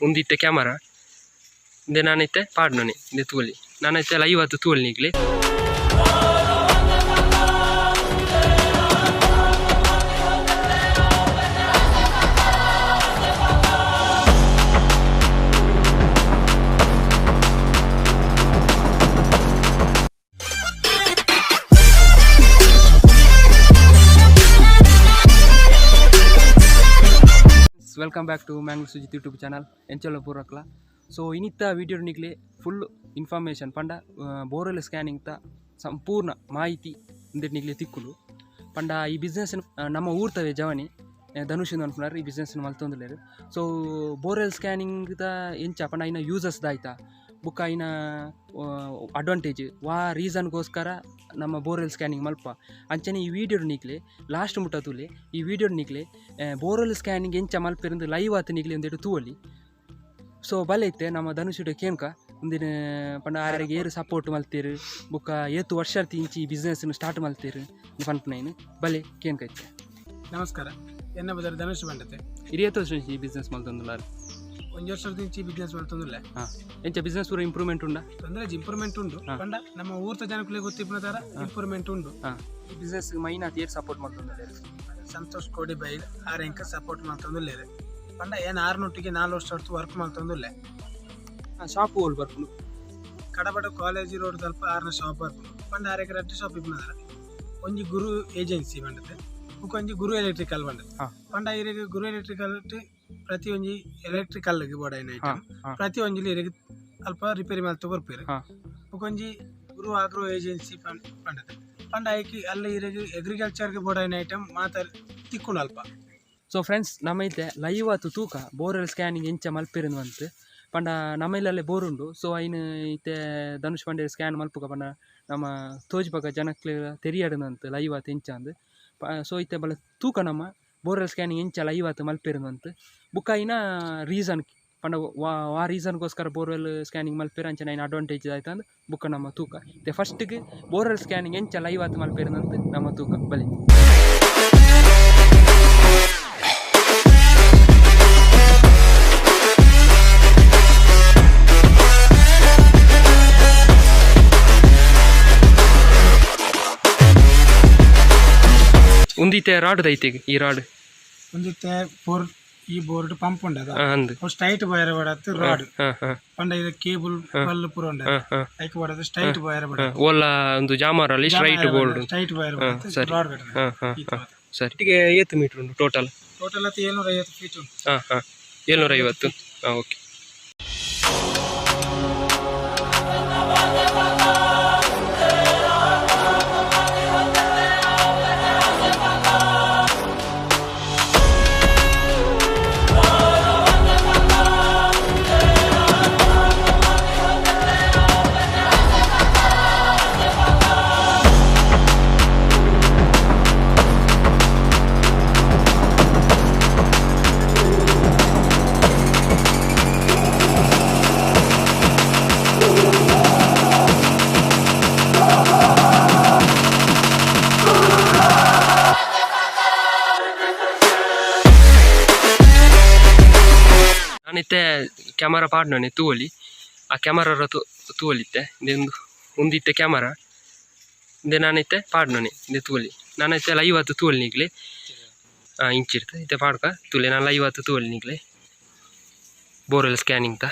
ಒಂದಿತ್ತೆ camera ಇಂದೆ ನಾನೈತೆ ಪಾಡ್ನೋನೆ ಇಂದೆ ತೂಲಿ ನಾನೈತೆ ಎಲ್ಲ 50 ತೂಲಿ ನಿಗ್ಲಿ welcome back to Mangalore Sujith YouTube channel ಎಂಚಲ ಪೂರಕ್ಲ ಸೊ ಇನ್ನಿತ್ತ ವೀಡಿಯೋ ನಿಗ್ಲಿ ಫುಲ್ ಇನ್ಫಾರ್ಮೇಷನ್ ಪಂಡ ಬೋರ್ವೆಲ್ ಸ್ಕ್ಯಾನಿಂಗ್ ತ ಸಂಪೂರ್ಣ ಮಾಹಿತಿ ಇಂದೆಟ್ ನಿಗ್ಲಿ ತಿಕ್ಕುಲು ಪಂಡ ಈ ಬಿಸ್ನೆಸ್ ನಮ್ಮ ಊರ್ತವೆ ಜವನಿ ಧನುಷಿಂದ ಅನ್ಪುನಾರು ಈ ಬಿಸ್ನೆಸ್ ಮಲ್ತೊಂದುಲ್ಲೇರು ಸೊ ಬೋರ್ವೆಲ್ ಸ್ಕ್ಯಾನಿಂಗ್ ದ ಎಂಚ ಪಂಡ ಇನ್ನ ಯೂಸಸ್ ದಾಯ್ತಾ ಬುಕ್ಕ ಇನ್ನ ಅಡ್ವಾಂಟೇಜ್ ವಾ ರೀಸನ್ಗೋಸ್ಕರ ನಮ್ಮ ಬೋರ್ವೆಲ್ ಸ್ಕ್ಯಾನಿಂಗ್ ಮಲ್ಪ ಅಂಚನೆ ಈ ವಿಡಿಯೋ ನಿಗ್ಲೆ ಲಾಸ್ಟ್ ಮುಟ್ಟ ತೂಲೆ ಈ ವಿಡಿಯೋ ನಿಗ್ಲೆ ಬೋರ್ವೆಲ್ ಸ್ಕ್ಯಾನಿಂಗ್ ಎಂಚ ಮಲ್ಪೆರಂದು ಲೈವ್ ಆತ ನಿಗ್ಲಿ ಒಂದೆಡು ತೂವಲಿ ಸೊ ಬಲೆ ಐತೆ ನಮ್ಮ ಧನುಷುಡೆ ಕೇನ್ಕ ಒಂದಿನ ಪಂಡ ಆರಿಗೆ ಏರು ಸಪೋರ್ಟ್ ಮಲ್ತೇರು ಬುಕ್ಕ ಏತು ವರ್ಷ ಇಂಚಿ ಈ ಬಿಸ್ನೆಸ್ನು ಸ್ಟಾರ್ಟ್ ಮಲ್ತೇರು ಪಂಪನೈನು ಬಲೆ ಕೇನ್ಕ ಐತೆ ನಮಸ್ಕಾರ ಎನ್ನ ಬದಲು ಧನುಷ್ ಬಂಡತೆ ಹಿರಿಯತ್ತು ವರ್ಷ ಈ ಬಿಸ್ನೆಸ್ ಮಲ್ತೊಂದುಲ್ಲಾರು ಒಂದು ವರ್ಷದ ಇಂಚಿ ಬಿಸ್ನೆಸ್ ಮಾಡ್ತಂದಿಲ್ಲ ಎಂಚ ಬಿಸ್ನೆಸ್ ಪೂರ ಇಂಪ್ರೂವ್ಮೆಂಟ್ ಉಂಡ ತೊಂದರೆ ಇಂಪ್ರೂವ್ಮೆಂಟ್ ಉಂಡು ಪಂಡ ನಮ್ಮ ಊರ್ತ ಜನಕ್ಕೂ ಗೊತ್ತಿಪ್ಪ ತರ ಇಂಪ್ರೂವ್ಮೆಂಟ್ ಉಂಡು ಈ ಬಿಸ್ನೆಸ್ ಮೈನ್ ಅತಿ ಏರ್ ಸಪೋರ್ಟ್ ಮಾಡ್ತಂದ್ರೆ ಸಂತೋಷ್ ಕೋಡಿ ಬೈ ಆರ್ ಎಂಕ ಸಪೋರ್ಟ್ ಮಾಡ್ತಂದಿಲ್ಲ ಪಂಡ ಏನು 6 ವರ್ಷ ಹೊರತು ವರ್ಕ್ ಮಾಡ್ತಂದಿಲ್ಲ ಶಾಪ್ ಹೋಲ್ ಬರ್ಕೊಂಡು ಕಡಬಡ ಕಾಲೇಜ್ ರೋಡ್ ತಲ್ಪ 6ನೇ ಶಾಪ್ ಬರ್ಕೊಂಡು ಪಂಡ 6 ಎಕರೆ ಶಾಪ್ ಇಪ್ಪನಾರ ಒಂಜಿ ಗುರು ಏಜೆನ್ಸಿ ಬಂಡತೆ ಒಂಜಿ ಗುರು ಎಲೆಕ್ಟ್ರಿಕಲ್ ಬಂಡತೆ ಪಂಡ ಇರಿಗೆ ಗುರು ಎಲೆಕ್ಟ್ರಿಕಲ್ ಪ್ರತಿ ಒಂಜಿ ಎಲೆಕ್ಟ್ರಿಕಲ್ ಬೋರ್ಡ್ ಐಟಮ್ ಪ್ರತಿ ಒಂಜಿ ಇರಿಗೆ ಅಲ್ಪ ರಿಪೇರಿ ಮಾಡ್ತಾ ಬರ್ಪೇರು ಒಂಜಿ ಗುರು ಆಗ್ರೋ ಏಜೆನ್ಸಿ ಪಂಡತೆ ಪಂಡ ಐಕಿ ಅಲ್ಲಿ ಇರಿಗೆ ಅಗ್ರಿಕಲ್ಚರ್ಗೆ ಬೋರ್ಡ್ ಐಟಮ್ ಮಾತಾಡಿ ತಿಕ್ಕೊಂಡು ಅಲ್ಪ ಸೊ ಫ್ರೆಂಡ್ಸ್ ನಮ್ಮೈತೆ ಲೈವ್ ಆತು ತೂಕ ಬೋರ್ವೆಲ್ ಸ್ಕ್ಯಾನಿಂಗ್ ಎಂಚ ಮಲ್ಪೆರಿಂದು ಅಂತ ಪಂಡ ನಮ್ಮೈಲಲ್ಲೇ ಬೋರ್ ಉಂಡು ಸೊ ಐನು ಇತ್ತೆ ಧನುಷ್ ಪಂಡೆ ಸ್ಕ್ಯಾನ್ ಮಲ್ಪುಗ ಪಂಡ ನಮ್ಮ ತೋಜ್ಬಗ ಜನಕ್ಲೆ ತೆರಿಯಾಡನಂತ ಲೈವ್ ಆತು ಎಂಚ ಅಂದು ಸೊ ಇತ್ತೆ ಬಲ ತೂಕ ನಮ್ಮ ಬೋರ್ವೆಲ್ ಸ್ಕ್ಯಾನಿಂಗ್ ಎಂಚ ಲೈವ್ ಆತು ಮಲ್ಪೆರಿಂದು ಅಂತ ಬುಕ್ಕ ಐನ ರೀಸನ್ ಪಂಡ ಆ ರೀಸನ್ಗೋಸ್ಕರ ಬೋರ್ವೆಲ್ ಸ್ಕ್ಯಾನಿಂಗ್ ಮಲ್ಪೇರು ಅಂಚನೆ ಐನ ಅಡ್ವಾಂಟೇಜ್ ಆಯ್ತು ಅಂದ್ರೆ ಬುಕ್ಕ ನಮ್ಮ ತೂಕ ಇತ್ತೆ ಫಸ್ಟ್ಗೆ ಬೋರ್ವೆಲ್ ಸ್ಕ್ಯಾನಿಂಗ್ ಎಂಚ ಲೈವ್ ಆತು ಮಲ್ಪೇರಿಂದಂತ ನಮ್ಮ ತೂಕ ಬಲಿ ಒಂದಿತ್ತೆ ರಾಡ್ ದೈತೆ ಈ ರಾಡ್ ಒಂದಿತ್ತೆ ಈ ಬೋರ್ಡ್ ಪಂಪ್ ಉಂಡದ ಸ್ಟ್ರೈಟ್ ವೈರ್ ಬಡತ್ತು ರಾಡ್ ಪಂಡ ಇದು ಕೇಬಲ್ ಬಲ್ಲು ಪೂರ ಉಂಡ ಐಕ್ ಬಡದು ಸ್ಟ್ರೈಟ್ ವೈರ್ ಬಡ ಓಲ್ಲ ಒಂದು ಜಾಮರಲ್ಲಿ ಸ್ಟ್ರೈಟ್ ಬೋರ್ಡ್ ಸ್ಟ್ರೈಟ್ ವೈರ್ ಬಡತ್ತು ರಾಡ್ ಬಡ ಸರಿ ಈಗ 8 ಮೀಟರ್ ಉಂಟು ಟೋಟಲ್ ಅದು 750 ಫೀಟ್ ಉಂಟು 750 ಓಕೆ ನಾನಿತ್ತೆ ಕ್ಯಾಮರಾ ಪಾಡ್ನೋನೆ ತೂವಲಿ ಆ ಕ್ಯಾಮರಾ ತೂವಲಿತ್ತೆ ಇದೊಂದು ಒಂದಿತ್ತೆ ಕ್ಯಾಮರಾ ಇಂದೆ ನಾನೈತೆ ಪಾಡ್ನೋನೆ ಇಂದೆ ತೂವಲಿ ನಾನೈತೆ ಎಲ್ಲ 50 ತೂವಲಿ ನಿಗ್ಲಿ ಇಂಚಿರ್ತೆ ಇತ್ತೆ ಪಾಡ್ಕ ತೂಲೆ ನಾನು 50 ತೂವಲಿ ನಿಗ್ಲಿ ಬೋರ್ವೆಲ್ ಸ್ಕ್ಯಾನಿಂಗ್ ತ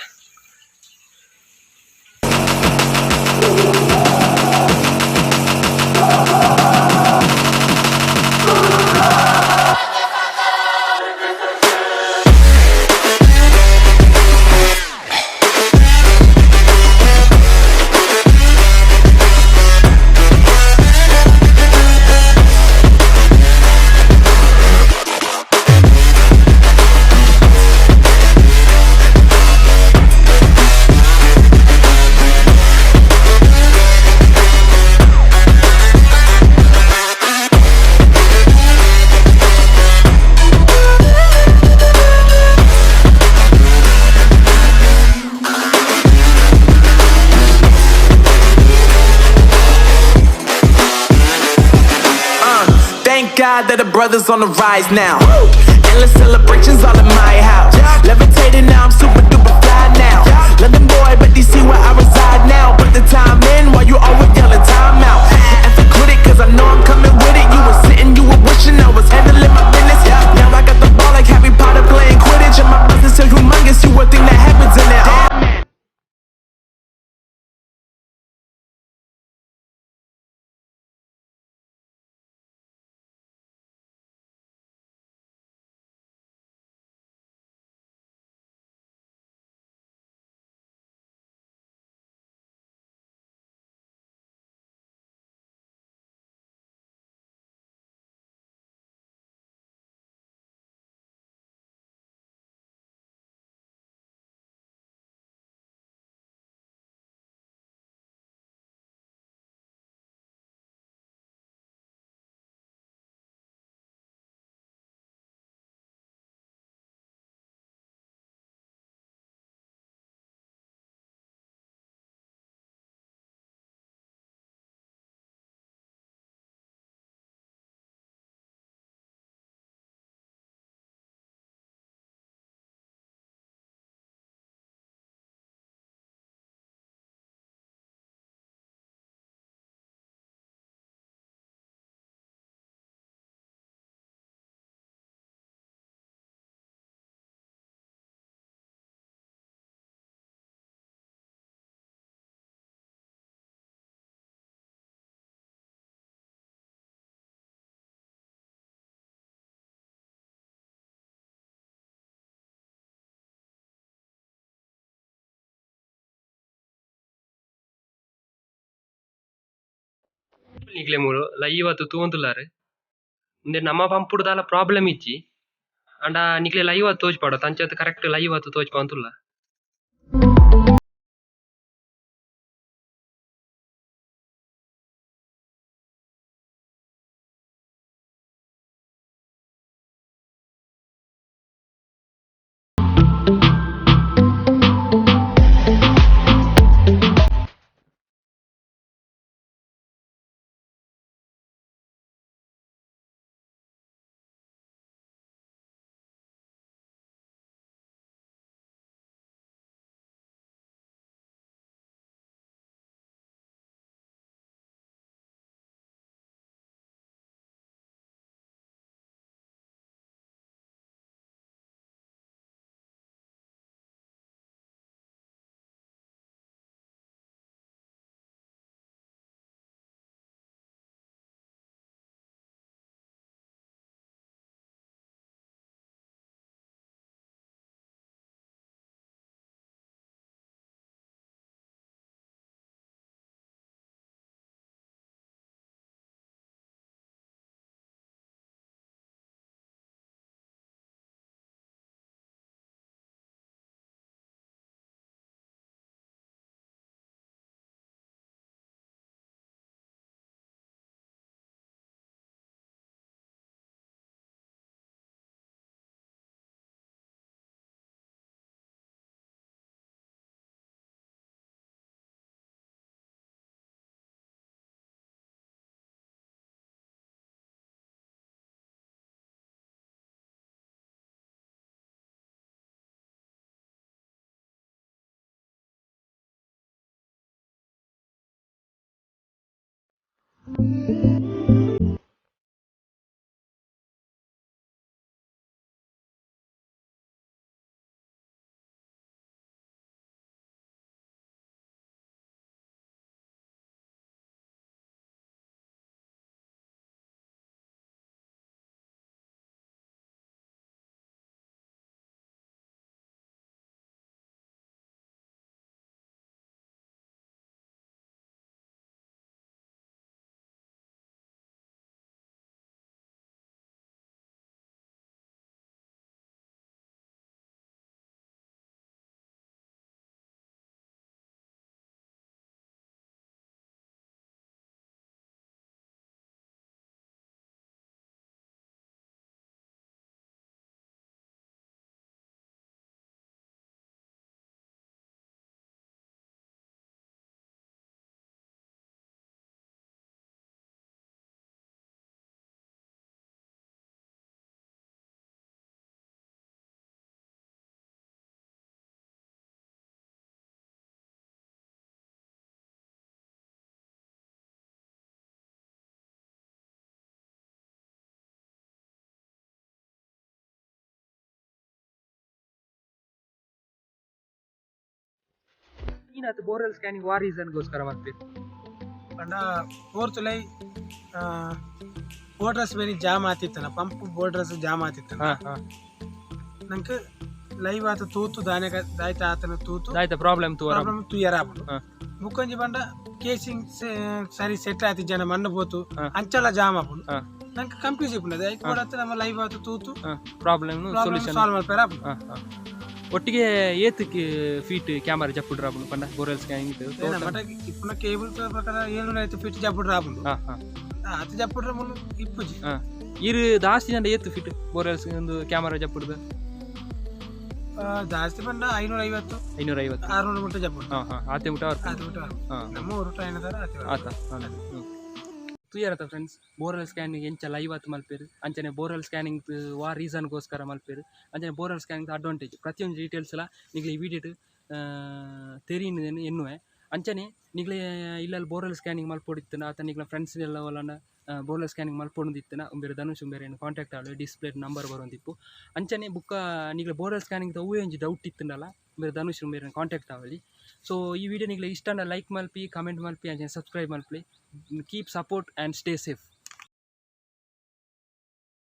God that the brothers on the rise now. Endless celebrations all in my house. Levitating now, I'm super duper ನಿಕ್ಲೆ ಮೂರು ಲೈವ್ ಆತು ತೂಂತುಲಾರು ಇಂದೆ ನಮ್ಮ ಪಂಪುಡ್ದಾಲ ಪ್ರಾಬ್ಲಮ್ ಇಚ್ಚಿ ಅಂಡ ನಿಕ್ಲೆ ಲೈವ್ ಆತು ತೋಜ್ಪಾಡು ತಂಚತ್ ಕರೆಕ್ಟ್ ಲೈವ್ ಆತು ತೋಜ್ಪಾಂತುಲ್ಲ. ನೀನತ್ತು ಬೋರ್ವೆಲ್ ಸ್ಕ್ಯಾನಿಂಗ್ ವಾ ರೀಸನ್ಗೋಸ್ಕರ ಮಾಡ್ತೀರಿ ಪಂಡ ಪೋರ್ತುಲೈ ಬೋರ್ಡ್ರಸ್ ಬೇರೆ ಜಾಮ್ ಆತಿತ್ತನ ಪಂಪ್ ಬೋರ್ಡ್ರಸ್ ಜಾಮ್ ಆತಿತ್ತನ ನಂಗೆ ಲೈವ್ ಆತ ತೂತು ದಾಯ್ತ ಆತನ ತೂತು ದಾಯ್ತ ಪ್ರಾಬ್ಲಮ್ ತುಯರ ಮುಕ್ಕೊಂಜಿ ಪಂಡ ಕೇಸಿಂಗ್ ಸರಿ ಸೆಟ್ ಆತಿ ಜನ ಮಣ್ಣ పోతు ಅಂಚಲ ಜಾಮ್ ಆಪುಂಡು ನಂಗೆ ಕನ್ಫ್ಯೂಸ್ ಇಪ್ಪುಂಡು ಐಕ್ ಕೂಡ ನಮ್ಮ ಲೈವ್ ಆತ ತೂತು ಪ್ರಾಬ್ಲಮ್ ಸೊಲ್ಯೂಷನ್ ಸಾಲ್ವ್ ಮಾಡ್ಪಾರ ಒಟ್ಟಿಗೆ ಏತಕ್ಕೆ ಫೀಟ್ ಕ್ಯಾಮರಾ ಜಪ್ಪುಡ್ರ ಆಪುಂಡು ಪಂಡ ಬೋರ್ವೆಲ್ ಸ್ಕ್ಯಾನಿಂಗ್ ಮಟ ಇಪ್ಪುನ ಕೇಬಲ್ ಪ್ರಕಾರ 705 ಫೀಟ್ ಜಪ್ಪುಡ್ರ ಆಪುಂಡು ಅತ ಜಪ್ಪುಡ್ರ ಮುನ್ನು ಇಪ್ಪುಜಿ ಇರು ದಾಸ್ತಿ ಜನ ಏತು ಫೀಟ್ ಬೋರ್ವೆಲ್ ಒಂದು ಕ್ಯಾಮರಾ ಜಪ್ಪುಡ್ದು ಜಾಸ್ತಿ ಪಂಡ 550 600 ಮುಟ್ಟ ಜಪ್ಪುಡು ಆತೆ ಮುಟ್ಟ ನಮ್ಮ ಊರು ಟ್ರೈನ್ ಆತ ತುಯರತ ಫ್ರೆಂಡ್ಸ್ ಬೋರ್ವೆಲ್ ಸ್ಕ್ಯಾನಿಂಗ್ ಎಂಚ ಲೈವ್ ಆತು ಮಲ್ಪೇರು ಅಂಚನೆ ಬೋರ್ವೆಲ್ ಸ್ಕ್ಯಾನಿಂಗ್ ವಾ ರೀಸನ್ಗೋಸ್ಕರ ಮಲ್ಪೇರು ಅಂಚನೆ ಬೋರ್ವೆಲ್ ಸ್ಕ್ಯಾನಿಂಗ್ ಅಡ್ವಾಂಟೇಜ್ ಪ್ರತಿಯೊಂದು ಡೀಟೇಲ್ಸ್ ಎಲ್ಲ ನಿಗ್ಲೆ ಈ ವಿಡಿಯೋಟ್ ತೆರೀನು ಎನ್ನುವೆ ಅಂಚನೆ ನಿಗ್ಲೆ ಇಲ್ಲಲ್ಲಿ ಬೋರ್ವೆಲ್ ಸ್ಕ್ಯಾನಿಂಗ್ ಮಲ್ಪೊಡಿತ್ತನ ಆತ ನಿಗ್ಲ ಫ್ರೆಂಡ್ಸ್ ಎಲ್ಲ ಒಲ್ಲನ ಬೋರ್ವೆಲ್ ಸ್ಕ್ಯಾನಿಂಗ್ ಮಲ್ಪೊಂದಿತ್ತನ ಒಂಬೇರೆ ಧನುಷ್ ಒಂಬೇರೆ ಕಾಂಟ್ಯಾಕ್ಟ್ ಆಳು ಡಿಸ್ಪ್ಲೇ ನಂಬರ್ ಬರೋಂದಿಪ್ಪು ಅಂಚನೆ ಬುಕ್ಕ ನಿಗ್ಲೆ ಬೋರ್ವೆಲ್ ಸ್ಕ್ಯಾನಿಂಗ್ ಒಂಜಿ ಡೌಟ್ ಇತ್ತನಲ್ಲ ಬೇರೆ ಧನುಷ್ ಬೇರೆ ಕಾಂಟ್ಯಾಕ್ಟ್ ಆಗಲಿ. ಸೊ ಈ ವಿಡಿಯೋ ನಿಗ್ಲೆ ಇಷ್ಟ ಲೈಕ್ ಮಲ್ಪಿ ಕಮೆಂಟ್ ಮಲ್ಪಿ ಅಂಚನೆ ಸಬ್ಸ್ಕ್ರೈಬ್ ಮಲ್ಪಿ. Keep support and stay safe.